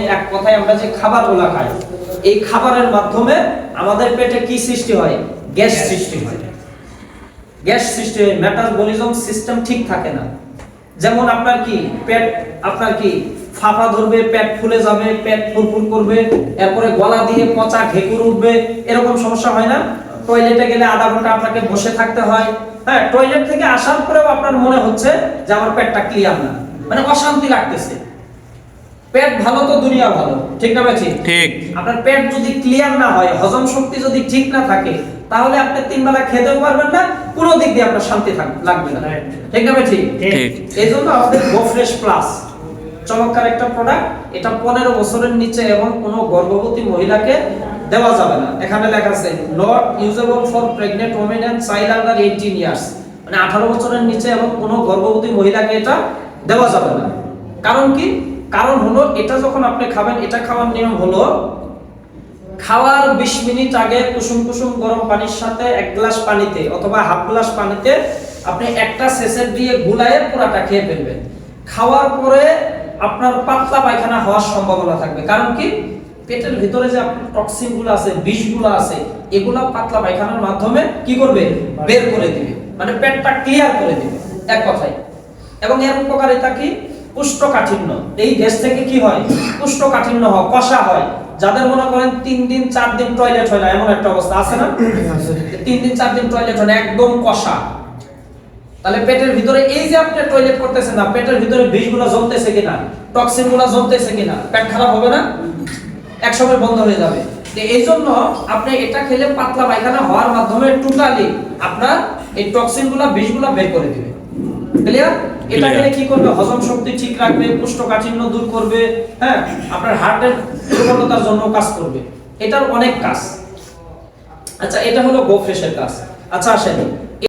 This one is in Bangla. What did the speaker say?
মাধ্যমে, এক কথায় আমরা যে খাবারগুলো খাই, এই খাবারের মাধ্যমে আমাদের পেটে কি সৃষ্টি হয়? গ্যাস সৃষ্টি হয়। গ্যাস সৃষ্টি হয়, মেটাবলিজম সিস্টেম ঠিক থাকে না। যেমন আপনার কি পেট, আপনার কি ফাঁপা ধরবে, পেট ফুলে যাবে, পেট ফুরফুর করবে, এরপরে গলা দিয়ে পচা ঢেকুর উঠবে, এরকম সমস্যা হয় না? টয়লেটে গেলে আধা ঘন্টা আপনাকে বসে থাকতে হয়। হ্যাঁ, টয়লেট থেকে আসার পরেও আপনার মনে হচ্ছে যে আমার পেটটা ক্লিয়ার না, মানে অশান্তি লাগতেছে। পেট ভালো তো দুনিয়া ভালো, ঠিক না ভাই? ঠিক। আপনার পেট যদি ক্লিয়ার না হয়, হজম শক্তি যদি ঠিক না থাকে, তাহলে আপনি তিন বেলা খেতেও পারবেন না, কোনো দিক দিয়ে আপনার শান্তি লাগবে না, ঠিক না ভাই? ঠিক। এইজন্য আমাদের গোফ্রেশ প্লাস চমৎকার একটা প্রোডাক্ট। এটা 15 বছরের নিচে এবং কোনো গর্ভবতী মহিলাকে দেওয়া যাবে না। এখানে লেখা আছে not usable for pregnant women and child under 18 years, মানে 18 বছরের নিচে এবং কোনো গর্ভবতী মহিলাকে এটা দেওয়া যাবে না। কারণ কি? কারণ হলো এটা যখন আপনি খাবেন, এটা খাওয়ার নিয়ম হলো খাওয়ার 20 মিনিট আগে কুসুম কুসুম গরম পানির সাথে 1 গ্লাস পানিতে অথবা হাফ গ্লাস পানিতে আপনি একটা সেসেট দিয়ে গুলায়ে পুরাটা খেয়ে ফেলবেন। খাওয়ার পরে আপনার পাতলা পায়খানা হওয়ার সম্ভাবনা থাকবে। কারণ কি? পেটের ভিতরে যে আপনার টক্সিন গুলো আছে, বিষগুলো আছে, এগুলা পাতলা পায়খানার মাধ্যমে কি করবে? বের করে দিবে, মানে পেটটা ক্লিয়ার করে দিবে, এক কথায়। এবং এর উপকারিতা কি? কোষ্ঠকাঠিন্য। এই গ্যাস থেকে কি হয়? কোষ্ঠকাঠিন্য হয়, কষা হয়। যাদের মনে করেন 3 দিন 4 দিন টয়লেট হয় না, এমন একটা অবস্থা আছে না? 3 দিন 4 দিন টয়লেট হয় না, একদম কষা। তাহলে পেটের ভিতরে এই যে আপনি টয়লেট করতেছেন না, পেটের ভিতরে বিষগুলো জমতেছে কিনা, টক্সিনগুলো জমতেছে কিনা, পেট খারাপ হবে না? একসময় বন্ধ হয়ে যাবে। এই জন্য আপনি এটা খেলে পাতলা পায়খানা হওয়ার মাধ্যমে টোটালি আপনার এই টক্সিনগুলো, বিষগুলো বের করে দিবে। ক্লিয়ার? এটা খেলে কি করবে? হজম শক্তি ঠিক রাখবে, কোষ্ঠকাঠিন্য দূর করবে, হ্যাঁ, আপনার হার্টের দুর্বলতার জন্য কাজ করবে। এটার অনেক কাজ। আচ্ছা, এটা হলো গোফ্রেশের কাজ। আচ্ছা আসেন